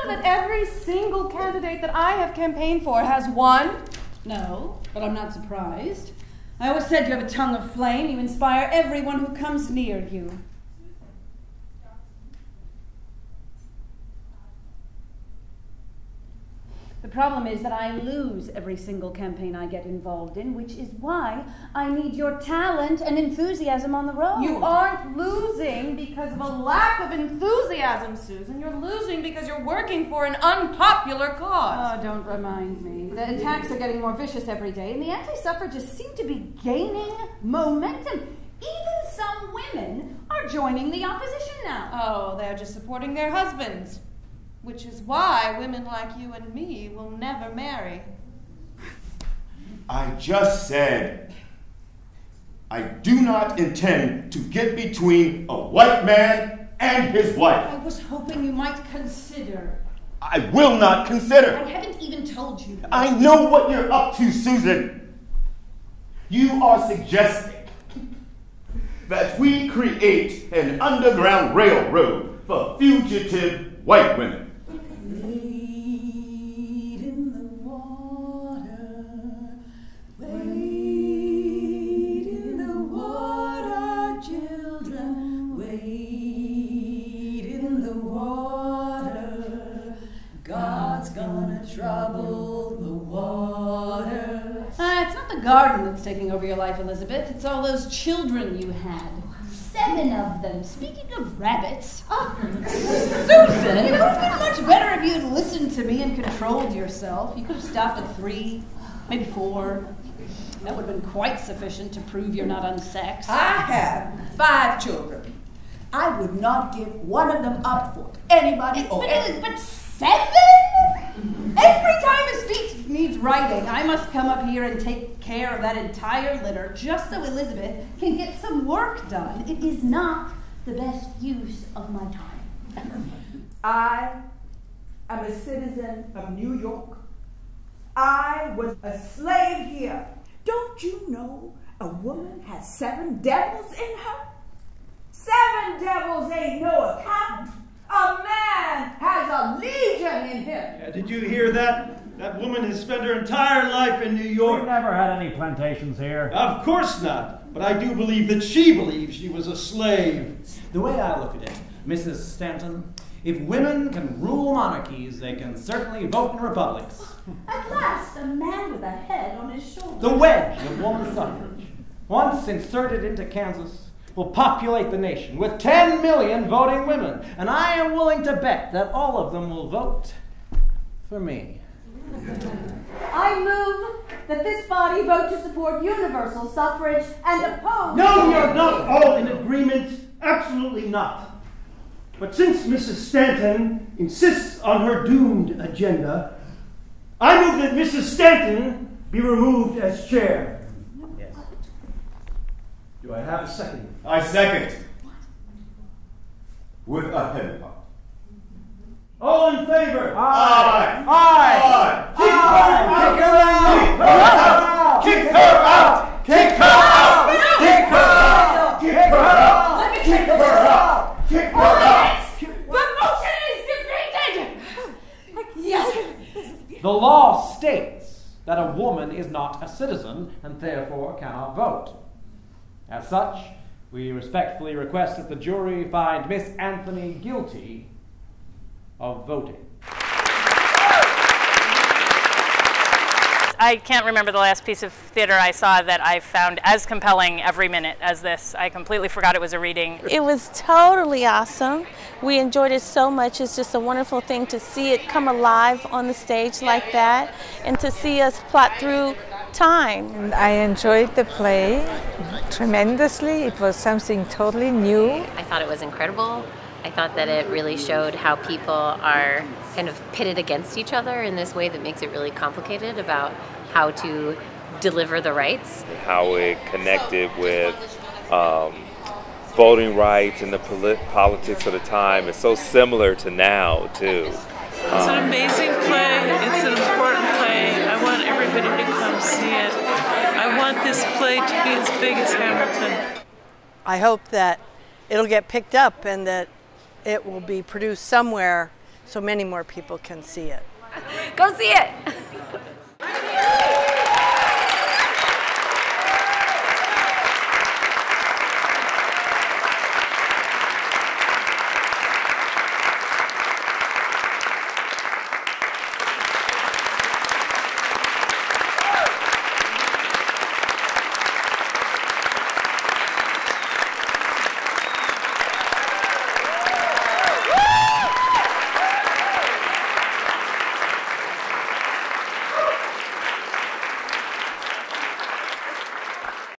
know that every single candidate that I have campaigned for has won? No, but I'm not surprised. I always said you have a tongue of flame. You inspire everyone who comes near you. The problem is that I lose every single campaign I get involved in, which is why I need your talent and enthusiasm on the road. You aren't losing because of a lack of enthusiasm, Susan. You're losing because you're working for an unpopular cause. Oh, don't remind me. The attacks are getting more vicious every day, and the anti-suffragists seem to be gaining momentum. Even some women are joining the opposition now. Oh, they're just supporting their husbands. Which is why women like you and me will never marry. I just said, I do not intend to get between a white man and his wife. I was hoping you might consider. I will not consider. I haven't even told you. I know what you're up to, Susan. You are suggesting that we create an underground railroad for fugitive white women. Wade in the water, wade in the water, children, wade in the water. God's gonna trouble the water. It's not the garden that's taking over your life, Elizabeth. It's all those children you had. 7 of them. Speaking of rabbits. Oh, Susan, it would have been much better if you had listened to me and controlled yourself. You could have stopped at 3, maybe 4. That would have been quite sufficient to prove you're not unsexed. I have 5 children. I would not give one of them up for anybody or anything. But 7? Every time a speech needs writing, I must come up here and take care of that entire litter just so Elizabeth can get some work done. It is not the best use of my time. I am a citizen of New York. I was a slave here. Don't you know a woman has 7 devils in her? 7 devils ain't no account. A man has a legion in him. Yeah, did you hear that? That woman has spent her entire life in New York. We've never had any plantations here. Of course not. But I do believe that she believes she was a slave. The way I look at it, Mrs. Stanton, if women can rule monarchies, they can certainly vote in republics. At last, a man with a head on his shoulders. The wedge of woman suffrage, once inserted into Kansas, will populate the nation with 10 million voting women. And I am willing to bet that all of them will vote for me. I move that this body vote to support universal suffrage and oppose... No, we are not all in agreement. Absolutely not. But since Mrs. Stanton insists on her doomed agenda, I move that Mrs. Stanton be removed as chair. Yes. Do I have a second? I second. With a head pop. All in favor? Aye. Aye. Kick her out. Kick her out. Kick her out. Kick her out. Kick her out. Kick her out. Kick her out. The motion is defeated! Yes. The law states that a woman is not a citizen and therefore cannot vote. As such, we respectfully request that the jury find Miss Anthony guilty of voting. I can't remember the last piece of theater I saw that I found as compelling every minute as this. I completely forgot it was a reading. It was totally awesome. We enjoyed it so much. It's just a wonderful thing to see it come alive on the stage like that and to see us plot through time. And I enjoyed the play tremendously. It was something totally new. I thought it was incredible. I thought that it really showed how people are kind of pitted against each other in this way that makes it really complicated about how to deliver the rights. How it connected with voting rights and the politics of the time is so similar to now, too. It's an amazing play. It's an important play. I want everybody to come see it. I want this play to be as big as Hamilton. I hope that it'll get picked up and that it will be produced somewhere so many more people can see it. Go see it!